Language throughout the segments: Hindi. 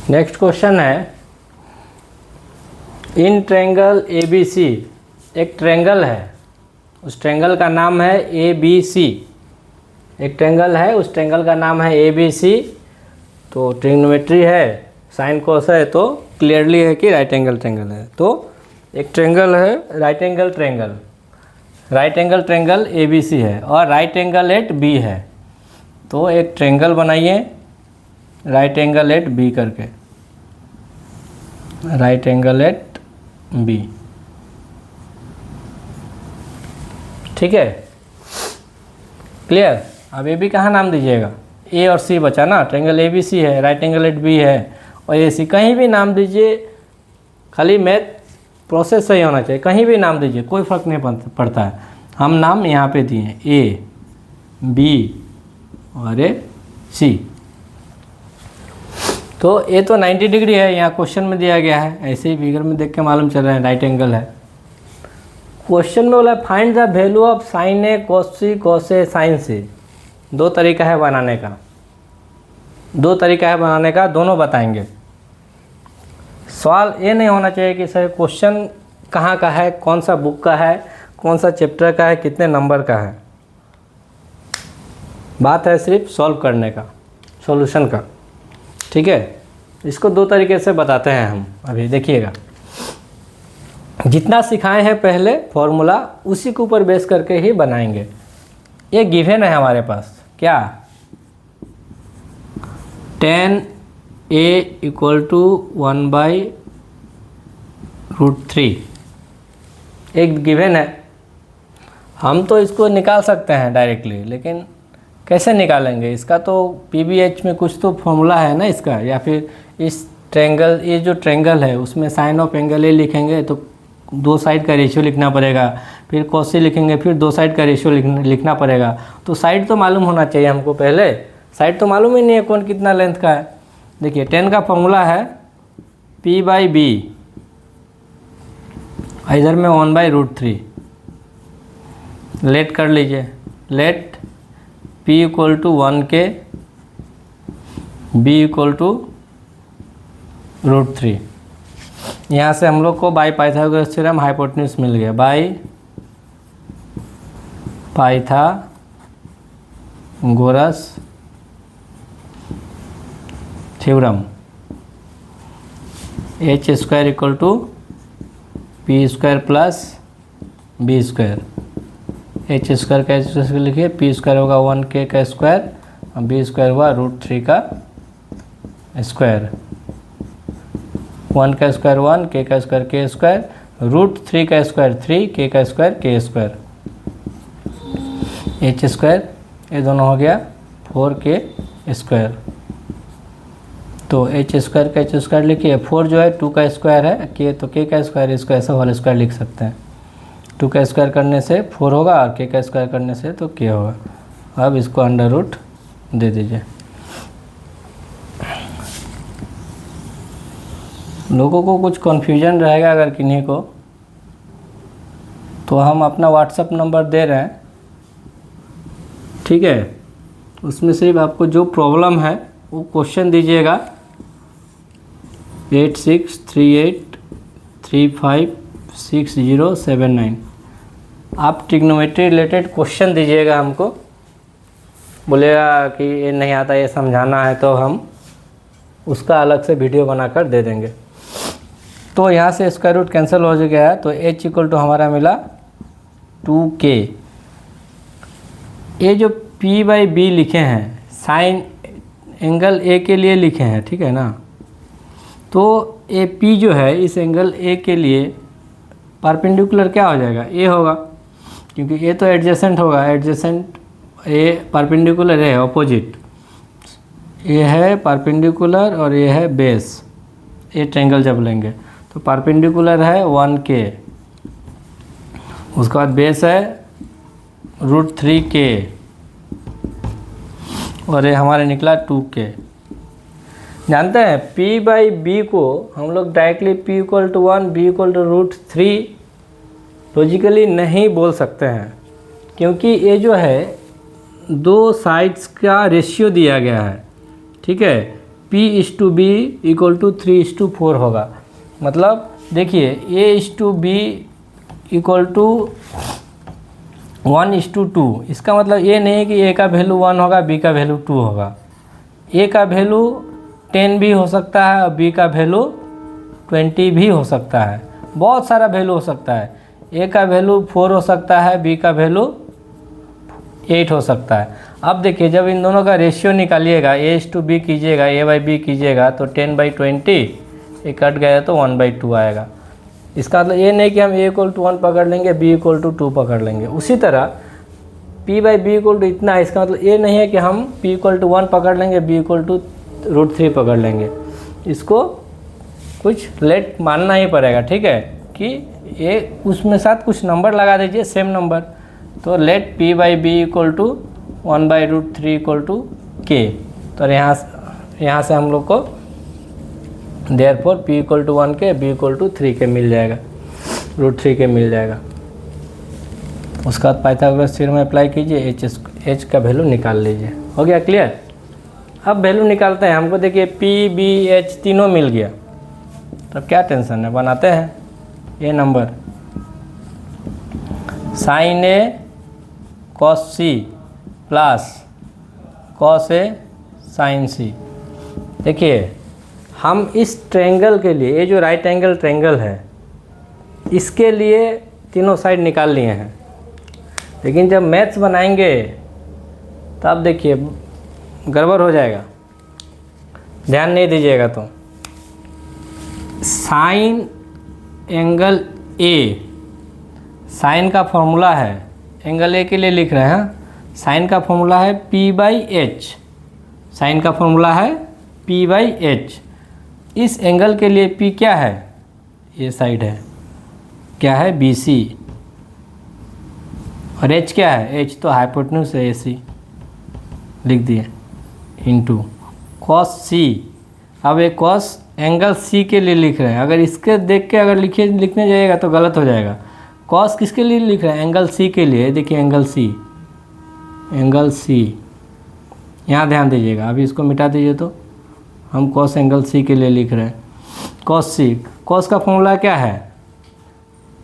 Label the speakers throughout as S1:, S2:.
S1: नेक्स्ट क्वेश्चन है, इन ट्रेंगल ए बी सी, एक ट्रेंगल है, उस ट्रेंगल का नाम है ए बी सी। एक ट्रेंगल है, उस ट्रेंगल का नाम है ए बी सी। तो ट्रिग्नोमेट्री है, साइन कोस है, तो क्लियरली है कि राइट एंगल ट्रेंगल है। तो एक ट्रेंगल है, right angle triangle, right angle triangle A B C है और राइट एंगल एट बी है। तो एक ट्रेंगल बनाइए राइट एंगल एट बी करके, राइट एंगल एट बी, ठीक है, क्लियर। अब ए बी कहाँ नाम दीजिएगा, ए और सी बचा ना, ट्रेंगल ए बी सी है, राइट एंगल एट बी है और ए सी, कहीं भी नाम दीजिए, खाली मैथ प्रोसेस सही होना चाहिए, कहीं भी नाम दीजिए, कोई फ़र्क नहीं पड़ता है। हम नाम यहाँ पे दिए ए बी और ए सी। तो ए तो 90 डिग्री है, यहाँ क्वेश्चन में दिया गया है, ऐसे ही फिगर में देख के मालूम चल रहा है राइट एंगल है। क्वेश्चन में बोला find the value of sine A cos C cos A sine C. दो तरीका है बनाने का, दो तरीका है बनाने का, दोनों बताएंगे। सवाल ये नहीं होना चाहिए कि सर क्वेश्चन कहाँ का है, कौन सा बुक का है, कौन सा चैप्टर का है, कितने नंबर का है। बात है सिर्फ सॉल्व करने का, सॉल्यूशन का, ठीक है। इसको दो तरीके से बताते हैं हम, अभी देखिएगा। जितना सिखाए हैं पहले फॉर्मूला, उसी के ऊपर बेस करके ही बनाएंगे। ये गिवन है हमारे पास, क्या, tan a इक्वल टू 1/√3 एक गिवन है। हम तो इसको निकाल सकते हैं डायरेक्टली, लेकिन कैसे निकालेंगे इसका, तो PBH में कुछ तो फॉर्मूला है ना इसका, या फिर इस ट्रेंगल, ये जो ट्रेंगल है उसमें साइन ऑफ एंगल ए लिखेंगे तो दो साइड का रेशियो लिखना पड़ेगा, फिर cos C लिखेंगे फिर दो साइड का रेशियो लिखना पड़ेगा। तो साइड तो मालूम होना चाहिए हमको पहले, साइड तो मालूम ही नहीं है कौन कितना लेंथ का है। देखिए tan का फॉर्मूला है P/B, इधर में 1/√3। लेट कर लीजिए, let P equal to 1K, B equal to √3। यहाँ से हम लोग को बाई पाइथागोरस थ्योरम हाइपोटेन्यूज मिल गया, by Pythagoras theorem. h square equal to P square plus B square. H square का एच स्क्वायर लिखिए, पी स्क्वायर होगा 1K का स्क्वायर और बी स्क्वायर हुआ √3 का स्क्वायर। 1 का स्क्वायर 1, K का स्क्वायर K स्क्वायर, √3 का स्क्वायर 3, K का square K square, H square, ये दोनों हो गया 4K स्क्वायर। तो एच स्क्वायर का एच स्क्वायर लिखिए, 4 जो है 2 का स्क्वायर है, K तो K का स्क्वायर, इसको ऐसा होल स्क्वायर लिख सकते हैं। 2 का स्क्वायर करने से 4 होगा और K का स्क्वायर करने से तो K होगा। अब इसको अंडर रूट दे दीजिए। लोगों को कुछ कन्फ्यूजन रहेगा अगर किन्हीं को, तो हम अपना व्हाट्सएप नंबर दे रहे हैं, ठीक है। उसमें सिर्फ आपको जो प्रॉब्लम है वो क्वेश्चन दीजिएगा, 8638356079। आप ट्रिग्नोमेट्री रिलेटेड क्वेश्चन दीजिएगा हमको, बोलेगा कि ये नहीं आता, ये समझाना है, तो हम उसका अलग से वीडियो बनाकर दे देंगे। तो यहाँ से स्क्वायर रूट कैंसिल हो गया है, तो h इक्वल टू हमारा मिला 2K। ये जो P/B लिखे हैं, साइन एंगल A के लिए लिखे हैं, ठीक है ना। तो ए P जो है इस एंगल A के लिए परपेंडिकुलर क्या हो जाएगा, A होगा, क्योंकि A तो एडजेसेंट होगा, एडजेसेंट A परपेंडिकुलर है, ऑपोजिट ये है परपेंडिकुलर और ये है बेस। ए ट्रायंगल जब लेंगे तो परपेंडिकुलर है 1K, उसके बाद बेस है √3K और ये हमारे निकला 2K। जानते हैं P/B को हम लोग directly P equal to 1, B equal to √3 logically नहीं बोल सकते हैं, क्योंकि ये जो है दो साइड्स का रेशियो दिया गया है, ठीक है। P/B = 3/4 होगा। मतलब देखिए A/B = 1/2। इसका मतलब ये नहीं है कि A का वैल्यू 1 होगा, B का वैल्यू 2 होगा। A का वैल्यू 10 भी हो सकता है और B का वैल्यू 20 भी हो सकता है। बहुत सारा वैल्यू हो सकता है। A का वैल्यू 4 हो सकता है, B का वैल्यू 8 हो सकता है। अब देखिए जब इन दोनों का रेशियो निकालिएगा, A/B कीजिएगा, A/B कीजिएगा तो 10/20 ये कट गया तो 1/2 आएगा। इसका मतलब ये नहीं कि हम A = 1 पकड़ लेंगे, B = 2 पकड़ लेंगे। उसी तरह P/B = इतना है, इसका मतलब ये नहीं है कि हम P = 1 पकड़ लेंगे, B = √3 पकड़ लेंगे। इसको कुछ लेट मानना ही पड़ेगा, ठीक है, कि ये उसमें साथ कुछ नंबर लगा दीजिए, सेम नंबर। तो लेट P/B = 1/√3 = K। तो यहाँ से हम लोग को देयरफॉर P = 1 के, B = 3 के मिल जाएगा, √3 के मिल जाएगा। उसका बाद पाइथागोरस थ्योरम अप्लाई कीजिए, H का वैल्यू निकाल लीजिए। हो गया क्लियर। अब वैल्यू निकालते हैं। हमको देखिए P, B, H तीनों मिल गया, तब क्या टेंशन है, बनाते हैं। ये number sin A cos C plus cos A sin C। देखिए हम इस ट्रायंगल के लिए, ये जो राइट एंगल ट्रायंगल है, इसके लिए तीनों साइड निकाल लिए हैं। लेकिन जब मैथ्स बनाएंगे तब देखिए गड़बड़ हो जाएगा, ध्यान नहीं दीजिएगा तो। साइन एंगल A, साइन का फॉर्मूला है, एंगल A के लिए लिख रहे हैं। साइन का फॉर्मूला है P/H, साइन का फॉर्मूला है P/H। इस एंगल के लिए P क्या है, ये साइड है, क्या है, BC। और H क्या है, H तो हाइपोटेन्यूज है, AC लिख दिए, इंटू cos C। अब एक cos एंगल C के लिए लिख रहे हैं। अगर इसके देख के अगर लिखने जाइएगा तो गलत हो जाएगा। cos किसके लिए लिख रहे हैं, एंगल C के लिए। देखिए एंगल C, एंगल C, यहाँ ध्यान दीजिएगा। अभी इसको मिटा दीजिए तो हम cos एंगल C के लिए लिख रहे हैं। cos C, cos का फॉर्मूला क्या है,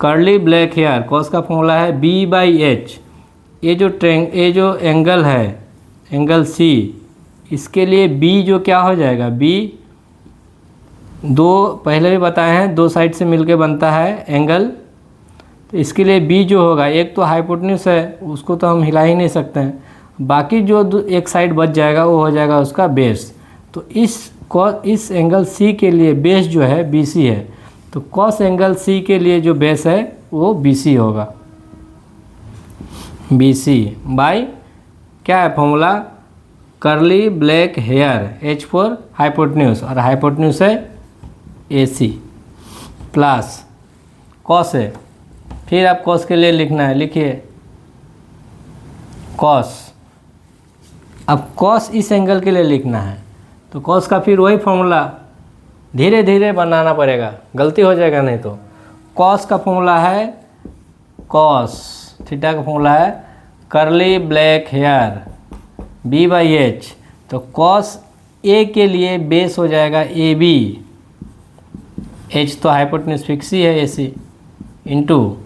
S1: कर्ली ब्लैक हेयर। cos का फॉर्मूला है B/H। ये जो एंगल है, एंगल C, इसके लिए B जो क्या हो जाएगा, B दो पहले भी बताए हैं, दो साइड से मिलके बनता है एंगल। तो इसके लिए B जो होगा, एक तो हाइपोटेन्यूज है, उसको तो हम हिला ही नहीं सकते हैं, बाकी जो एक साइड बच जाएगा वो हो जाएगा उसका बेस। तो इस एंगल C के लिए बेस जो है BC है, तो cos एंगल C के लिए जो बेस है वो BC होगा। BC बाय क्या है फॉर्मूला, curly black hair, H for hypotenuse, और हाइपोटेन्यूज है AC, प्लस cos है। फिर आप cos के लिए लिखना है, लिखिए cos। अब cos इस एंगल के लिए लिखना है, तो cos का फिर वही फॉर्मूला धीरे धीरे बनाना पड़ेगा, गलती हो जाएगा नहीं तो। cos का फॉर्मूला है, cos थीटा का फॉर्मूला है कर्ली ब्लैक हेयर B/H। तो cos A के लिए बेस हो जाएगा AB, H तो हाइपोटेन्यूज फिक्स ही है AC, into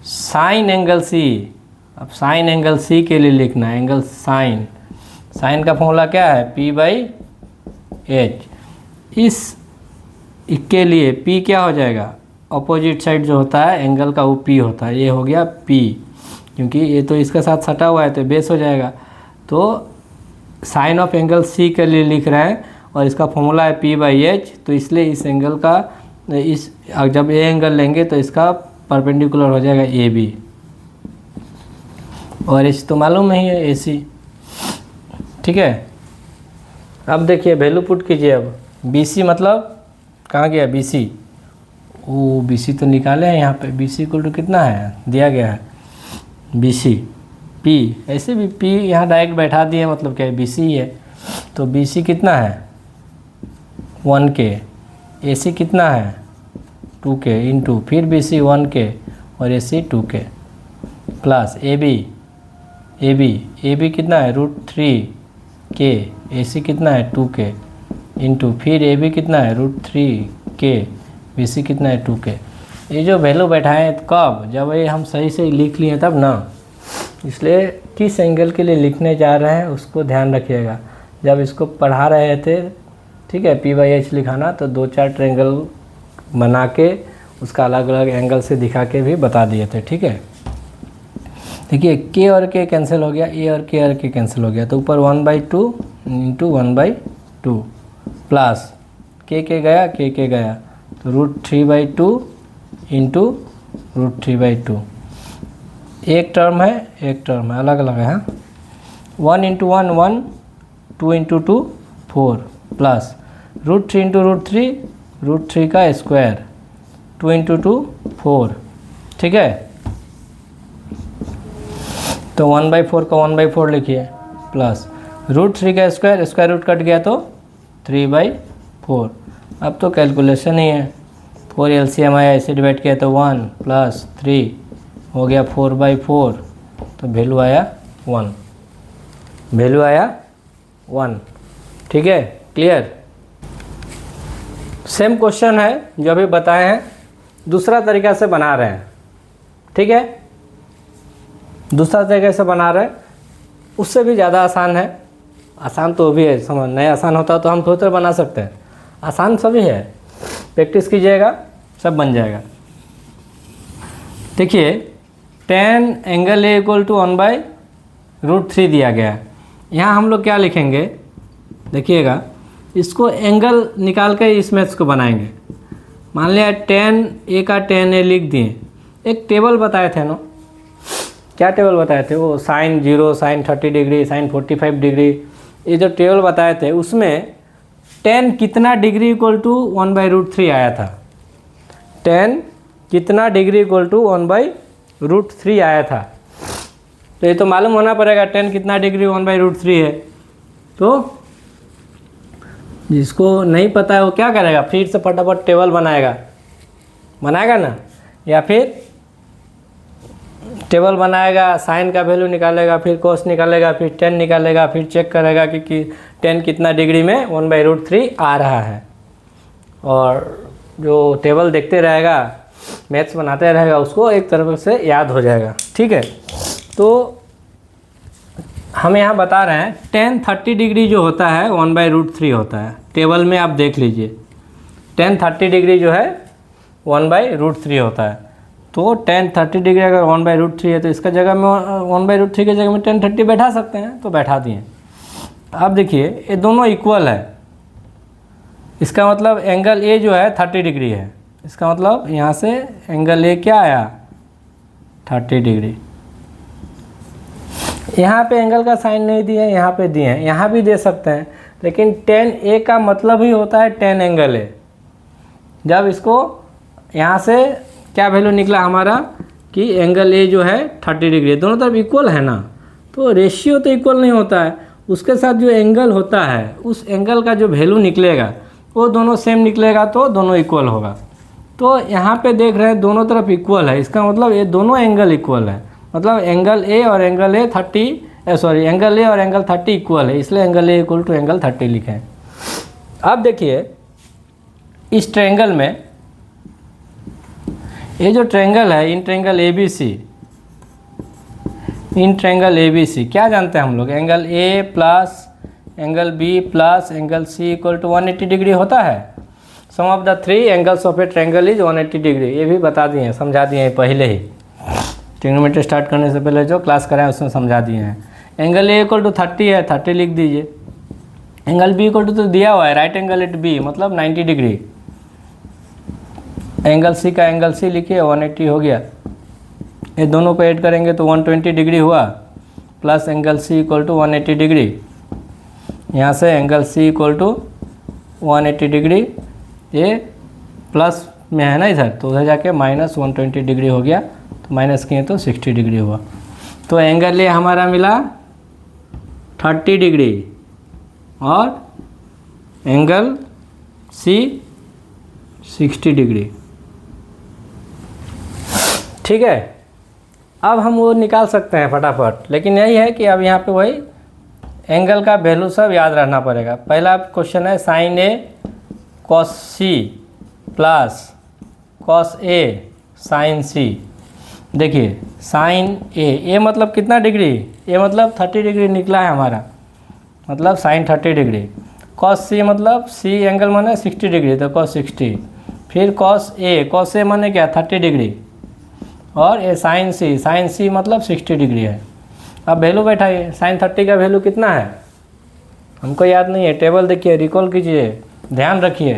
S1: sine angle C। अब साइन एंगल C के लिए लिखना है, एंगल साइन, साइन का फॉर्मूला क्या है P/H। इस के लिए P क्या हो जाएगा, अपोजिट साइड जो होता है एंगल का वो P होता है, ये हो गया P, क्योंकि ये तो इसके साथ सटा हुआ है तो बेस हो जाएगा। तो साइन ऑफ एंगल C के लिए लिख रहे हैं और इसका फॉर्मूला है P/H। तो इसलिए इस एंगल का जब ये एंगल लेंगे तो इसका परपेंडिकुलर हो जाएगा AB, और H तो मालूम नहीं है AC, ठीक है। अब देखिए वैल्यू पुट कीजिए। अब BC मतलब कहाँ गया BC, ओ BC तो निकाले हैं यहाँ पे। BC = कितना है, दिया गया है BC P, ऐसे भी P यहाँ डायरेक्ट बैठा दिए, मतलब क्या है BC ही है। तो BC कितना है 1K, AC कितना है 2K, इंटू फिर BC 1K और AC 2K, प्लस AB कितना है √3K, AC कितना है 2K, इंटू फिर ए बी कितना है √3k, बी सी कितना है 2k। ये जो वैल्यू बैठाएं कब, जब ये हम सही से लिख लिए तब ना, इसलिए किस एंगल के लिए लिखने जा रहे हैं उसको ध्यान रखिएगा। जब इसको पढ़ा रहे थे, ठीक है, P/H लिखाना तो 2-4 ट्रायंगल बना के उसका अलग अलग एंगल से दिखा के भी बता दिए थे, ठीक है। देखिए k और k कैंसिल हो गया, a और k कैंसिल हो गया, तो ऊपर 1/2 इंटू 1/2 प्लस k गया, k गया, तो √3/2 इंटू √3/2। एक टर्म है, अलग अलग है। 1 इंटू 1 1, 2 इंटू 2 4 प्लस √3 इंटू √3, √3 का स्क्वायर, 2 इंटू 2 4, ठीक है। तो 1/4 का 1/4 लिखिए प्लस √3 का स्क्वायर रूट कट गया तो 3/4। अब तो कैलकुलेशन ही है, 4 LCM आया, इसे डिवाइड किया तो 1 प्लस 3 हो गया 4/4, तो वैल्यू आया 1, वैल्यू आया 1, ठीक है, क्लियर। सेम क्वेश्चन है जो अभी बताए हैं, दूसरा तरीका से बना रहे हैं, ठीक है। दूसरा तरीके से बना रहे हैं, उससे भी ज़्यादा आसान है। आसान तो भी है, समझ नहीं आसान होता तो हम थोड़ा बना सकते हैं, आसान सभी है, प्रैक्टिस कीजिएगा सब बन जाएगा। देखिए tan एंगल A = 1/√3 दिया गया है। यहाँ हम लोग क्या लिखेंगे, देखिएगा, इसको एंगल निकाल कर इस मैथ्स को बनाएंगे। मान लिया tan A का tan A लिख दिए, एक टेबल बताए थे ना, क्या टेबल बताए थे वो, sin 0, sin 30 degree, sin 45 degree, ये जो टेबल बताए थे उसमें tan कितना डिग्री = 1/√3 आया था, tan कितना डिग्री = 1/√3 आया था। तो ये तो मालूम होना पड़ेगा tan कितना डिग्री 1/√3 है। तो जिसको नहीं पता है वो क्या करेगा, फिर से फटाफट टेबल बनाएगा ना, या फिर टेबल बनाएगा, साइन का वैल्यू निकालेगा, फिर कोस निकालेगा, फिर tan निकालेगा, फिर चेक करेगा कि tan कितना डिग्री में 1/√3 आ रहा है। और जो टेबल देखते रहेगा, मैथ्स बनाते रहेगा, उसको एक तरफ से याद हो जाएगा, ठीक है। तो हम यहाँ बता रहे हैं tan 30 डिग्री जो होता है 1/√3 होता है। टेबल में आप देख लीजिए tan 30 डिग्री जो है 1/√3 होता है। तो tan 30 डिग्री अगर 1/√3 है तो इसका जगह में 1/√3 की जगह में tan 30 बैठा सकते हैं, तो बैठा दिए। अब देखिए ये दोनों इक्वल है, इसका मतलब एंगल A जो है 30 डिग्री है, इसका मतलब यहाँ से एंगल A क्या आया 30 डिग्री। यहाँ पे एंगल का साइन नहीं दिए, यहाँ पे दिए हैं, यहाँ भी दे सकते हैं, लेकिन tan A का मतलब ही होता है tan एंगल A। जब इसको यहाँ से क्या वैल्यू निकला हमारा कि एंगल A जो है 30 डिग्री, दोनों तरफ इक्वल है ना, तो रेशियो तो इक्वल नहीं होता है, उसके साथ जो एंगल होता है उस एंगल का जो वैल्यू निकलेगा वो दोनों सेम निकलेगा, तो दोनों इक्वल होगा। तो यहाँ पे देख रहे हैं दोनों तरफ इक्वल है, इसका मतलब ये दोनों एंगल इक्वल है, मतलब एंगल A और एंगल A 30 एंगल A और एंगल 30 इक्वल है, इसलिए एंगल A = एंगल 30 लिखे हैं। अब देखिए इस ट्रायंगल में, ये जो ट्रायंगल है, इन ट्रायंगल ABC, क्या जानते हैं हम लोग, angle A plus angle B plus angle C = 180 degree होता है। Sum of the 3 angles of a triangle is 180 degree, ये भी बता दिए हैं, समझा दिए हैं पहले ही, ट्रिग्नोमेट्री स्टार्ट करने से पहले जो क्लास कराएं उसमें समझा दिए हैं। एंगल A = 30 है, 30 लिख दीजिए। एंगल B = तो दिया हुआ है राइट एंगल एट B, मतलब 90 डिग्री। एंगल C का एंगल C लिखिए 180 हो गया, ये दोनों को ऐड करेंगे तो 120 डिग्री हुआ, प्लस एंगल C = 180 डिग्री। यहाँ से एंगल C = 180 डिग्री, ये प्लस में है ना इधर, तो उधर जाके -120 डिग्री हो गया, तो माइनस किए तो 60 डिग्री हुआ। तो एंगल A हमारा मिला 30 डिग्री और एंगल C 60 डिग्री, ठीक है। अब हम वो निकाल सकते हैं फटाफट, लेकिन यही है कि अब यहाँ पे वही एंगल का वैल्यू सब याद रखना पड़ेगा। पहला क्वेश्चन है sign A cos C plus cos A sine सी। देखिए साइन ए मतलब कितना डिग्री, ए मतलब 30 डिग्री निकला है हमारा, मतलब साइन 30 डिग्री। कॉस सी मतलब सी एंगल माने 60 डिग्री, तो कॉस 60। फिर कॉस ए माने क्या 30 डिग्री, और ये साइन सी मतलब 60 डिग्री है। अब वैल्यू बैठाइए, साइन 30 का वैल्यू कितना है हमको याद नहीं है, टेबल देखिए, रिकॉल कीजिए, ध्यान रखिए।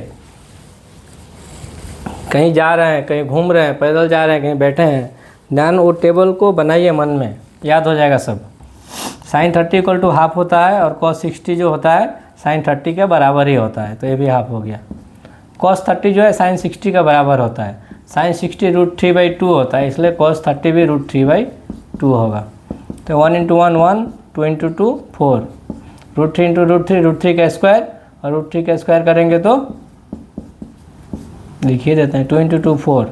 S1: कहीं जा रहे हैं, कहीं घूम रहे हैं, पैदल जा रहे हैं, कहीं बैठे हैं, ध्यान वो टेबल को बनाइए, मन में याद हो जाएगा सब। साइन 30 इक्वल टू हाफ होता है, और कॉस 60 जो होता है साइन 30 के बराबर ही होता है, तो ये भी हाफ हो गया। कॉस 30 जो है साइन 60 का बराबर होता है, साइन 60 √3/2 होता है, इसलिए कॉस 30 भी √3/2 होगा। तो 1 × 1 1, 2 × 2 4, √3 × √3 का स्क्वायर, और √3 का स्क्वायर करेंगे तो लिखिए देते हैं 2 × 2 4,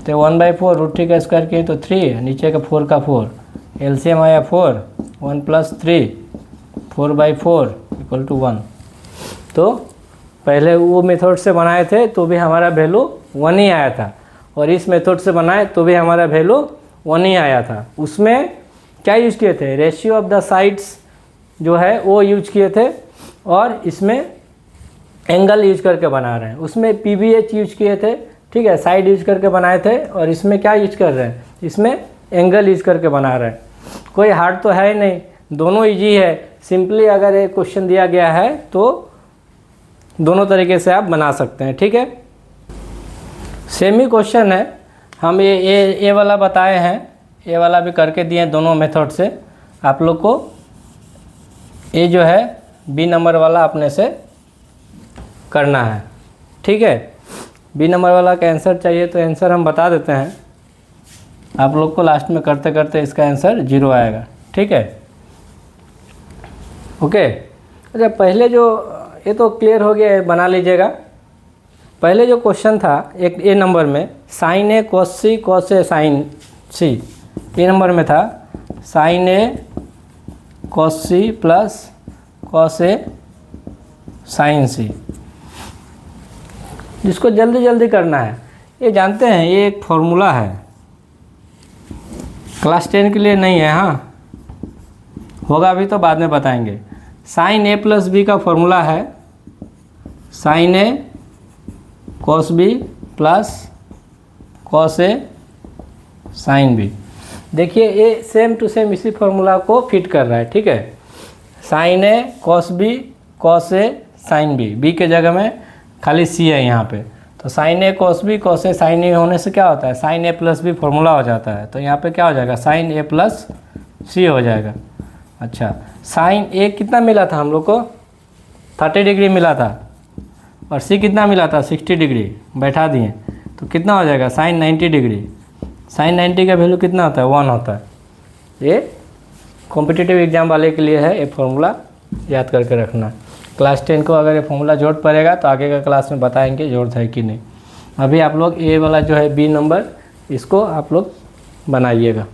S1: तो 1/4, √3 का स्क्वायर किए तो 3, नीचे का 4 का 4, एलसीएम आया 4, 1 + 3, 4/4 = 1। तो पहले वो मेथड से बनाए थे तो भी हमारा वैल्यू 1 ही आया था, और इस मेथड से बनाए तो भी हमारा वैल्यू 1 ही आया था। उसमें क्या यूज किए थे, रेशियो ऑफ द साइड्स जो है वो यूज किए थे, और इसमें एंगल यूज करके बना रहे हैं। उसमें PBH यूज किए थे, ठीक है, साइड यूज करके बनाए थे, और इसमें क्या यूज कर रहे हैं, इसमें एंगल यूज करके बना रहे हैं। कोई हार्ड तो है ही नहीं, दोनों इजी है। सिंपली अगर एक क्वेश्चन दिया गया है तो दोनों तरीके से आप बना सकते हैं, ठीक है। सेम ही क्वेश्चन है, हम ये वाला बताए हैं, ये वाला भी करके दिए दोनों मेथड से। आप लोग को ये जो है बी नंबर वाला अपने से करना है, ठीक है। बी नंबर वाला का आंसर चाहिए तो आंसर हम बता देते हैं, आप लोग को लास्ट में करते करते इसका आंसर 0 आएगा, ठीक है, ओके। अच्छा, पहले जो ये तो क्लियर हो गया है, बना लीजिएगा। पहले जो क्वेश्चन था एक ए नंबर में, sign A cos C cos A sine C, A number में था sign A cos C plus cos A sine सी, जिसको जल्दी जल्दी करना है। ये जानते हैं ये एक फॉर्मूला है, क्लास 10 के लिए नहीं है, हाँ होगा अभी तो बाद में बताएंगे। साइन ए प्लस बी का फॉर्मूला है sign A cos B plus cos A sine B. देखिए ये सेम टू सेम इसी फॉर्मूला को फिट कर रहा है, ठीक है। Sign A cos B cos A sine B, B के जगह में खाली सी है यहाँ पे, तो sign A cos B cos A sign ए होने से क्या होता है, साइन ए प्लस बी फॉर्मूला हो जाता है, तो यहाँ पे क्या हो जाएगा, साइन ए प्लस सी हो जाएगा। अच्छा, साइन ए कितना मिला था हम लोग को, 30 डिग्री मिला था, और सी कितना मिला था, 60 डिग्री, बैठा दिए तो कितना हो जाएगा, साइन 90 डिग्री। साइन 90 का वैल्यू कितना होता है, 1 होता है। ये कॉम्पिटिटिव एग्जाम वाले के लिए है, ये फॉर्मूला याद करके रखना। क्लास 10 को अगर ये फॉर्मूला जरूरत पड़ेगा तो आगे का क्लास में बताएंगे जरूरत है कि नहीं। अभी आप लोग ए वाला जो है बी नंबर, इसको आप लोग बनाइएगा।